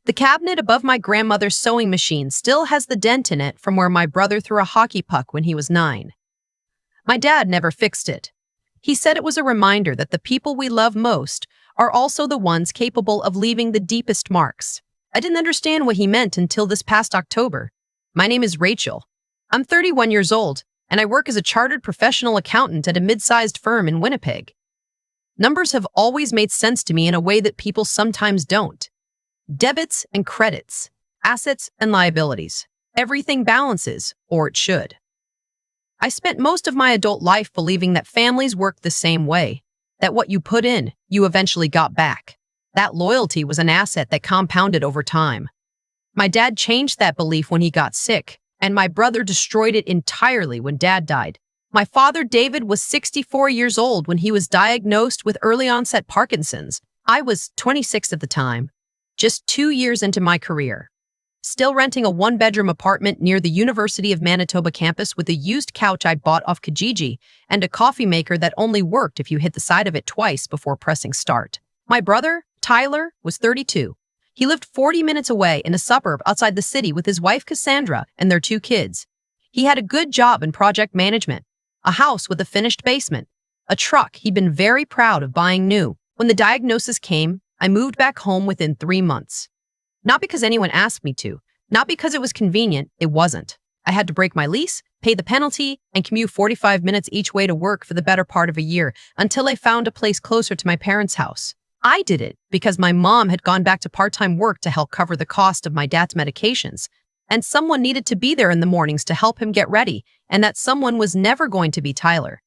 The cabinet above my grandmother's sewing machine still has the dent in it from where my brother threw a hockey puck when he was 9. My dad never fixed it. He said it was a reminder that the people we love most are also the ones capable of leaving the deepest marks. I didn't understand what he meant until this past October. My name is Rachel. I'm 31 years old, and I work as a chartered professional accountant at a mid-sized firm in Winnipeg. Numbers have always made sense to me in a way that people sometimes don't. Debits and credits, assets and liabilities. Everything balances, or it should. I spent most of my adult life believing that families work the same way, that what you put in, you eventually got back. That loyalty was an asset that compounded over time. My dad changed that belief when he got sick, and my brother destroyed it entirely when Dad died. My father, David, was 64 years old when he was diagnosed with early-onset Parkinson's. I was 26 at the time, just 2 years into my career. Still renting a one-bedroom apartment near the University of Manitoba campus with a used couch I bought off Kijiji and a coffee maker that only worked if you hit the side of it twice before pressing start. My brother, Tyler, was 32. He lived 40 minutes away in a suburb outside the city with his wife Cassandra and their 2 kids. He had a good job in project management, a house with a finished basement, a truck he'd been very proud of buying new. When the diagnosis came, I moved back home within 3 months. Not because anyone asked me to, not because it was convenient, it wasn't. I had to break my lease, pay the penalty, and commute 45 minutes each way to work for the better part of a year until I found a place closer to my parents' house. I did it because my mom had gone back to part-time work to help cover the cost of my dad's medications, and someone needed to be there in the mornings to help him get ready, and that someone was never going to be Tyler.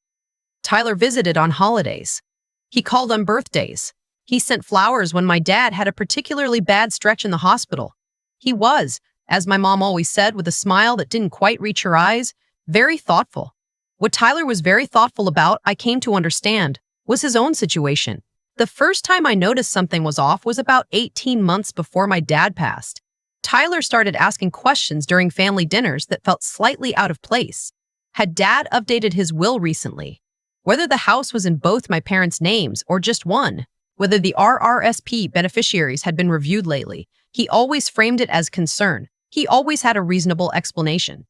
Tyler visited on holidays. He called on birthdays. He sent flowers when my dad had a particularly bad stretch in the hospital. He was, as my mom always said with a smile that didn't quite reach her eyes, very thoughtful. What Tyler was very thoughtful about, I came to understand, was his own situation. The first time I noticed something was off was about 18 months before my dad passed. Tyler started asking questions during family dinners that felt slightly out of place. Had Dad updated his will recently? Whether the house was in both my parents' names or just one? Whether the RRSP beneficiaries had been reviewed lately? He always framed it as concern. He always had a reasonable explanation.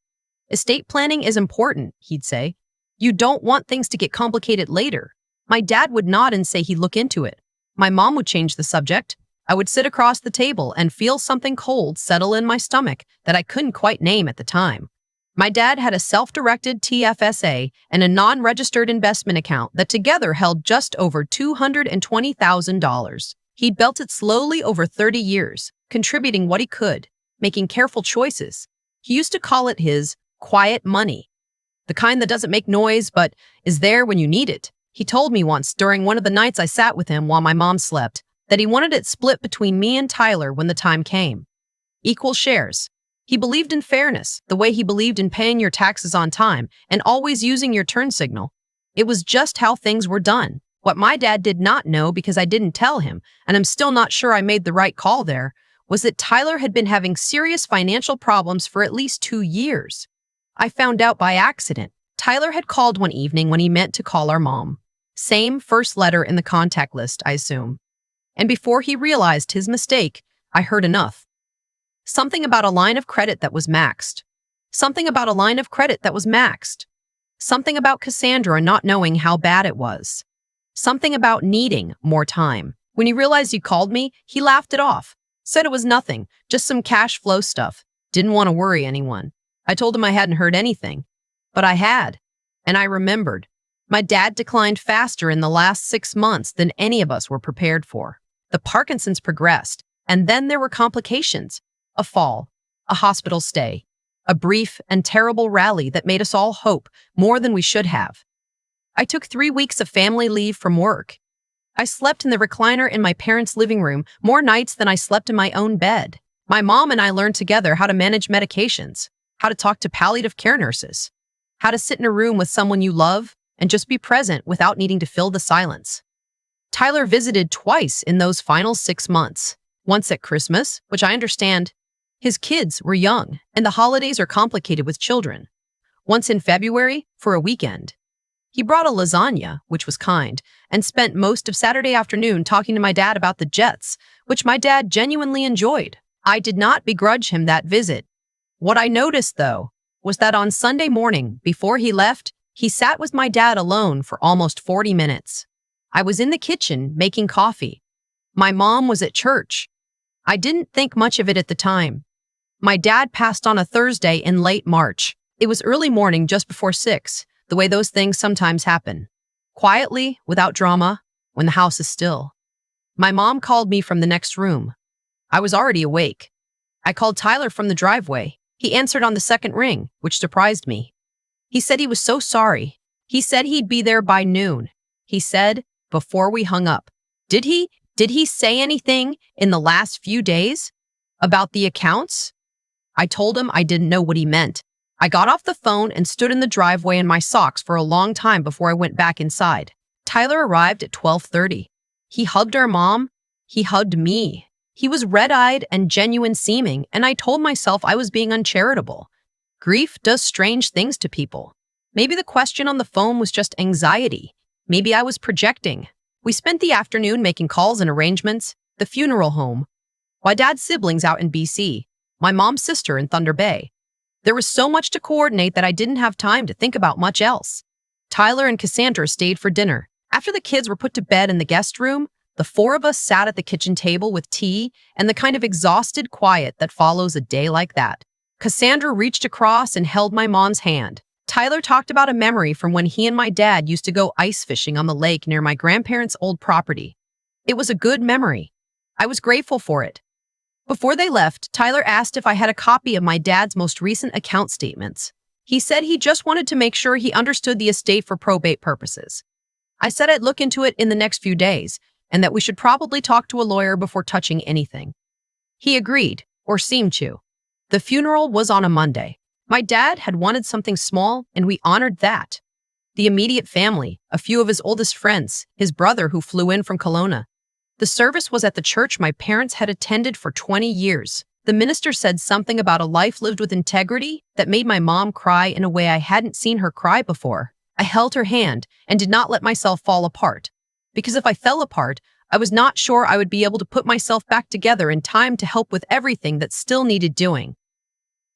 Estate planning is important, he'd say. You don't want things to get complicated later. My dad would nod and say he'd look into it. My mom would change the subject. I would sit across the table and feel something cold settle in my stomach that I couldn't quite name at the time. My dad had a self-directed TFSA and a non-registered investment account that together held just over $220,000. He'd built it slowly over 30 years, contributing what he could, making careful choices. He used to call it his quiet money, the kind that doesn't make noise but is there when you need it. He told me once during one of the nights I sat with him while my mom slept that he wanted it split between me and Tyler when the time came. Equal shares. He believed in fairness, the way he believed in paying your taxes on time and always using your turn signal. It was just how things were done. What my dad did not know because I didn't tell him, and I'm still not sure I made the right call there, was that Tyler had been having serious financial problems for at least 2 years. I found out by accident. Tyler had called one evening when he meant to call our mom. Same first letter in the contact list, I assume. And before he realized his mistake, I heard enough. Something about a line of credit that was maxed. Something about a line of credit that was maxed. Something about Cassandra not knowing how bad it was. Something about needing more time. When he realized you called me, he laughed it off. Said it was nothing, just some cash flow stuff. Didn't want to worry anyone. I told him I hadn't heard anything. But I had. And I remembered. My dad declined faster in the last 6 months than any of us were prepared for. The Parkinson's progressed, and then there were complications. A fall, a hospital stay, a brief and terrible rally that made us all hope more than we should have. I took 3 weeks of family leave from work. I slept in the recliner in my parents' living room more nights than I slept in my own bed. My mom and I learned together how to manage medications, how to talk to palliative care nurses, how to sit in a room with someone you love and just be present without needing to fill the silence. Tyler visited twice in those final 6 months. Once at Christmas, which I understand. His kids were young, and the holidays are complicated with children. Once in February, for a weekend. He brought a lasagna, which was kind, and spent most of Saturday afternoon talking to my dad about the Jets, which my dad genuinely enjoyed. I did not begrudge him that visit. What I noticed, though, was that on Sunday morning, before he left, he sat with my dad alone for almost 40 minutes. I was in the kitchen making coffee. My mom was at church. I didn't think much of it at the time. My dad passed on a Thursday in late March. It was early morning just before 6, the way those things sometimes happen. Quietly, without drama, when the house is still. My mom called me from the next room. I was already awake. I called Tyler from the driveway. He answered on the second ring, which surprised me. He said he was so sorry. He said he'd be there by noon. He said, before we hung up. Did he? Did he say anything in the last few days? About the accounts? I told him I didn't know what he meant. I got off the phone and stood in the driveway in my socks for a long time before I went back inside. Tyler arrived at 12:30. He hugged our mom. He hugged me. He was red-eyed and genuine seeming, and I told myself I was being uncharitable. Grief does strange things to people. Maybe the question on the phone was just anxiety. Maybe I was projecting. We spent the afternoon making calls and arrangements, the funeral home, my dad's siblings out in BC, my mom's sister in Thunder Bay. There was so much to coordinate that I didn't have time to think about much else. Tyler and Cassandra stayed for dinner. After the kids were put to bed in the guest room, the four of us sat at the kitchen table with tea and the kind of exhausted quiet that follows a day like that. Cassandra reached across and held my mom's hand. Tyler talked about a memory from when he and my dad used to go ice fishing on the lake near my grandparents' old property. It was a good memory. I was grateful for it. Before they left, Tyler asked if I had a copy of my dad's most recent account statements. He said he just wanted to make sure he understood the estate for probate purposes. I said I'd look into it in the next few days, and that we should probably talk to a lawyer before touching anything. He agreed, or seemed to. The funeral was on a Monday. My dad had wanted something small, and we honored that. The immediate family, a few of his oldest friends, his brother who flew in from Kelowna. The service was at the church my parents had attended for 20 years. The minister said something about a life lived with integrity that made my mom cry in a way I hadn't seen her cry before. I held her hand and did not let myself fall apart. Because if I fell apart, I was not sure I would be able to put myself back together in time to help with everything that still needed doing.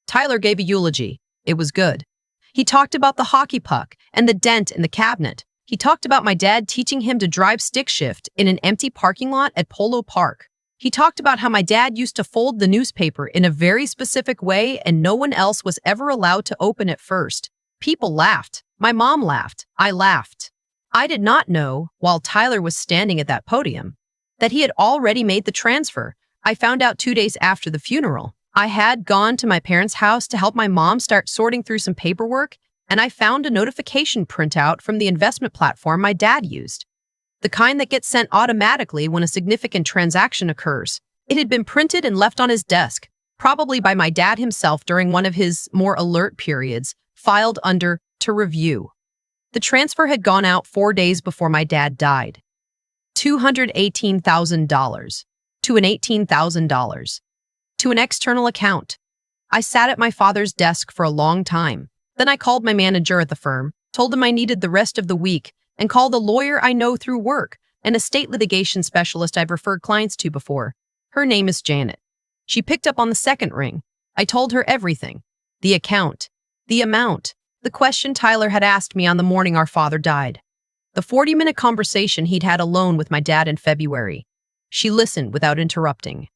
Tyler gave a eulogy. It was good. He talked about the hockey puck and the dent in the cabinet. He talked about my dad teaching him to drive stick shift in an empty parking lot at Polo Park. He talked about how my dad used to fold the newspaper in a very specific way and no one else was ever allowed to open it first. People laughed. My mom laughed. I laughed. I did not know, while Tyler was standing at that podium, that he had already made the transfer. I found out 2 days after the funeral. I had gone to my parents' house to help my mom start sorting through some paperwork, and I found a notification printout from the investment platform my dad used. The kind that gets sent automatically when a significant transaction occurs. It had been printed and left on his desk, probably by my dad himself during one of his more alert periods, filed under "to review." The transfer had gone out 4 days before my dad died. $218,000 to an $18,000 to an external account. I sat at my father's desk for a long time. Then I called my manager at the firm, told him I needed the rest of the week, and called a lawyer I know through work, an estate litigation specialist I've referred clients to before. Her name is Janet. She picked up on the second ring. I told her everything. The account. The amount. The question Tyler had asked me on the morning our father died. The 40-minute conversation he'd had alone with my dad in February. She listened without interrupting.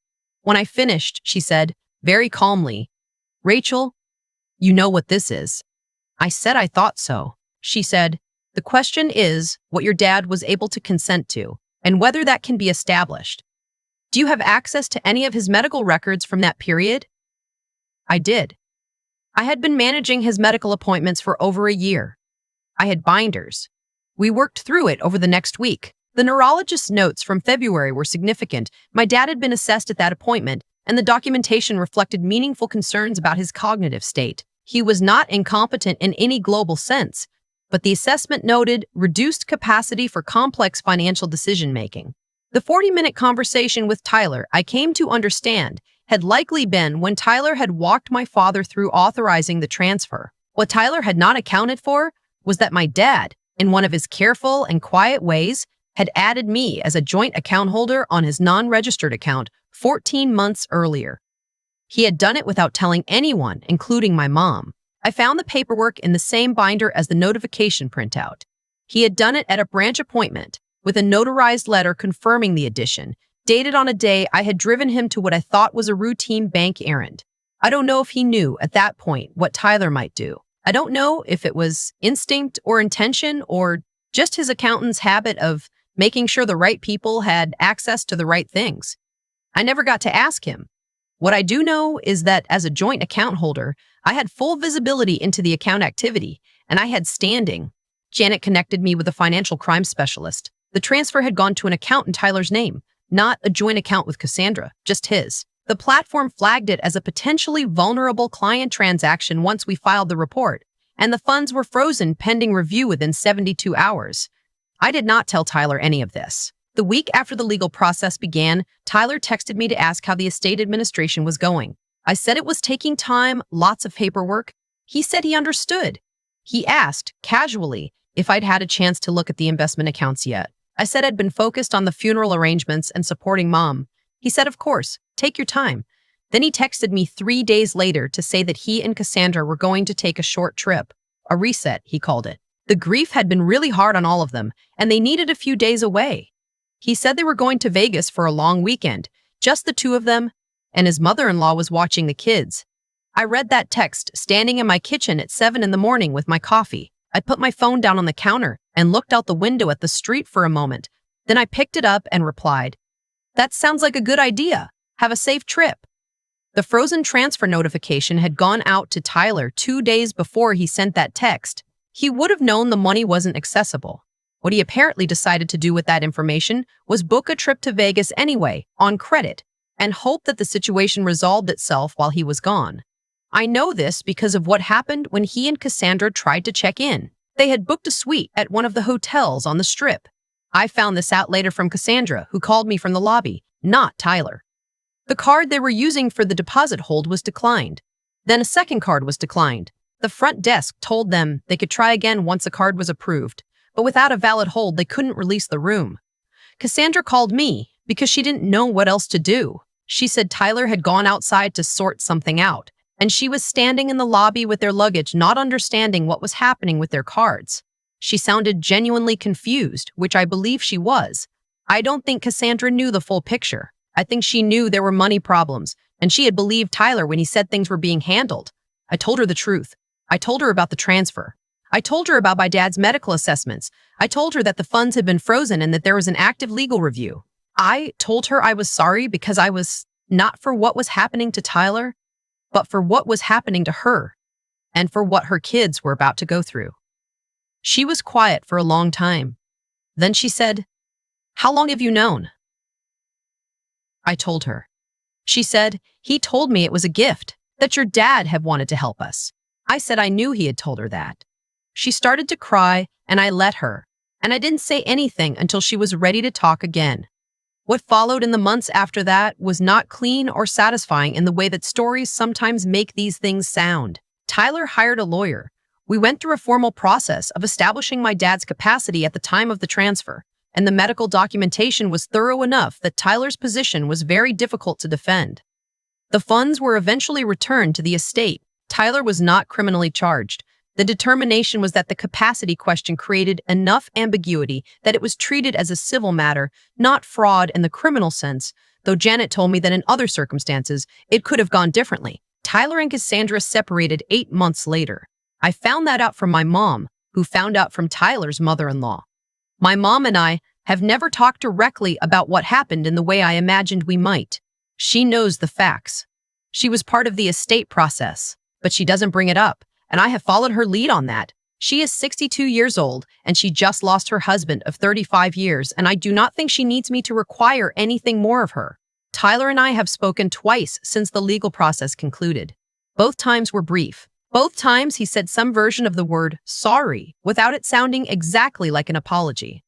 When I finished, she said, very calmly, "Rachel, you know what this is." I said I thought so. She said, "The question is what your dad was able to consent to, and whether that can be established. Do you have access to any of his medical records from that period?" I did. I had been managing his medical appointments for over a year. I had binders. We worked through it over the next week. The neurologist's notes from February were significant. My dad had been assessed at that appointment, and the documentation reflected meaningful concerns about his cognitive state. He was not incompetent in any global sense, but the assessment noted reduced capacity for complex financial decision-making. The 40-minute conversation with Tyler, I came to understand, had likely been when Tyler had walked my father through authorizing the transfer. What Tyler had not accounted for was that my dad, in one of his careful and quiet ways, had added me as a joint account holder on his non-registered account 14 months earlier. He had done it without telling anyone, including my mom. I found the paperwork in the same binder as the notification printout. He had done it at a branch appointment, with a notarized letter confirming the addition, dated on a day I had driven him to what I thought was a routine bank errand. I don't know if he knew at that point what Tyler might do. I don't know if it was instinct or intention or just his accountant's habit of making sure the right people had access to the right things. I never got to ask him. What I do know is that as a joint account holder, I had full visibility into the account activity, and I had standing. Janet connected me with a financial crime specialist. The transfer had gone to an account in Tyler's name, not a joint account with Cassandra, just his. The platform flagged it as a potentially vulnerable client transaction once we filed the report, and the funds were frozen pending review within 72 hours. I did not tell Tyler any of this. The week after the legal process began, Tyler texted me to ask how the estate administration was going. I said it was taking time, lots of paperwork. He said he understood. He asked, casually, if I'd had a chance to look at the investment accounts yet. I said I'd been focused on the funeral arrangements and supporting Mom. He said, of course, take your time. Then he texted me 3 days later to say that he and Cassandra were going to take a short trip. A reset, he called it. The grief had been really hard on all of them, and they needed a few days away. He said they were going to Vegas for a long weekend, just the two of them, and his mother-in-law was watching the kids. I read that text standing in my kitchen at 7 in the morning with my coffee. I put my phone down on the counter and looked out the window at the street for a moment. Then I picked it up and replied, "That sounds like a good idea. Have a safe trip." The frozen transfer notification had gone out to Tyler 2 days before he sent that text. He would have known the money wasn't accessible. What he apparently decided to do with that information was book a trip to Vegas anyway, on credit, and hope that the situation resolved itself while he was gone. I know this because of what happened when he and Cassandra tried to check in. They had booked a suite at one of the hotels on the Strip. I found this out later from Cassandra, who called me from the lobby, not Tyler. The card they were using for the deposit hold was declined. Then a second card was declined. The front desk told them they could try again once a card was approved, but without a valid hold, they couldn't release the room. Cassandra called me because she didn't know what else to do. She said Tyler had gone outside to sort something out, and she was standing in the lobby with their luggage, not understanding what was happening with their cards. She sounded genuinely confused, which I believe she was. I don't think Cassandra knew the full picture. I think she knew there were money problems, and she had believed Tyler when he said things were being handled. I told her the truth. I told her about the transfer. I told her about my dad's medical assessments. I told her that the funds had been frozen and that there was an active legal review. I told her I was sorry because I was not for what was happening to Tyler, but for what was happening to her and for what her kids were about to go through. She was quiet for a long time. Then she said, "How long have you known?" I told her. She said, "He told me it was a gift, that your dad had wanted to help us." I said I knew he had told her that. She started to cry, and I let her, and I didn't say anything until she was ready to talk again. What followed in the months after that was not clean or satisfying in the way that stories sometimes make these things sound. Tyler hired a lawyer. We went through a formal process of establishing my dad's capacity at the time of the transfer, and the medical documentation was thorough enough that Tyler's position was very difficult to defend. The funds were eventually returned to the estate. Tyler was not criminally charged. The determination was that the capacity question created enough ambiguity that it was treated as a civil matter, not fraud in the criminal sense, though Janet told me that in other circumstances, it could have gone differently. Tyler and Cassandra separated 8 months later. I found that out from my mom, who found out from Tyler's mother-in-law. My mom and I have never talked directly about what happened in the way I imagined we might. She knows the facts. She was part of the estate process, but she doesn't bring it up, and I have followed her lead on that. She is 62 years old, and she just lost her husband of 35 years, and I do not think she needs me to require anything more of her. Tyler and I have spoken twice since the legal process concluded. Both times were brief. Both times he said some version of the word sorry without it sounding exactly like an apology.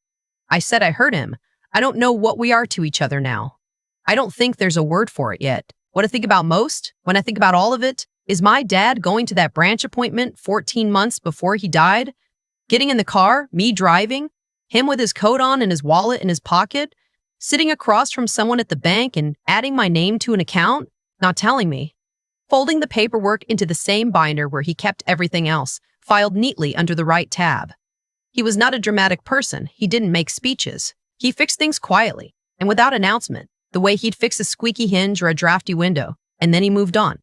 I said I heard him. I don't know what we are to each other now. I don't think there's a word for it yet. What I think about most, when I think about all of it, is my dad going to that branch appointment 14 months before he died, getting in the car, me driving, him with his coat on and his wallet in his pocket, sitting across from someone at the bank and adding my name to an account, not telling me. folding the paperwork into the same binder where he kept everything else, filed neatly under the right tab. He was not a dramatic person. He didn't make speeches. He fixed things quietly and without announcement, the way he'd fix a squeaky hinge or a drafty window, and then he moved on.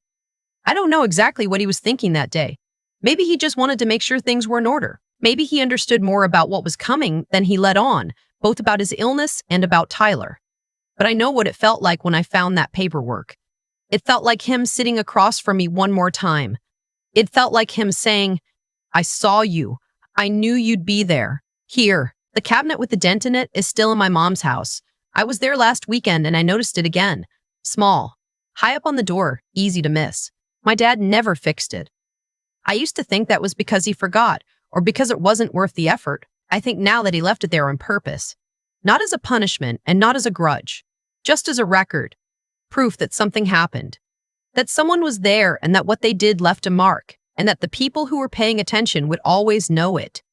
I don't know exactly what he was thinking that day. Maybe he just wanted to make sure things were in order. Maybe he understood more about what was coming than he let on, both about his illness and about Tyler. But I know what it felt like when I found that paperwork. It felt like him sitting across from me one more time. It felt like him saying, "I saw you. I knew you'd be there. Here, the cabinet with the dent in it is still in my mom's house. I was there last weekend and I noticed it again. Small. High up on the door, easy to miss. My dad never fixed it. I used to think that was because he forgot or because it wasn't worth the effort. I think now that he left it there on purpose. Not as a punishment and not as a grudge. Just as a record. Proof that something happened. That someone was there and that what they did left a mark. And that the people who were paying attention would always know it.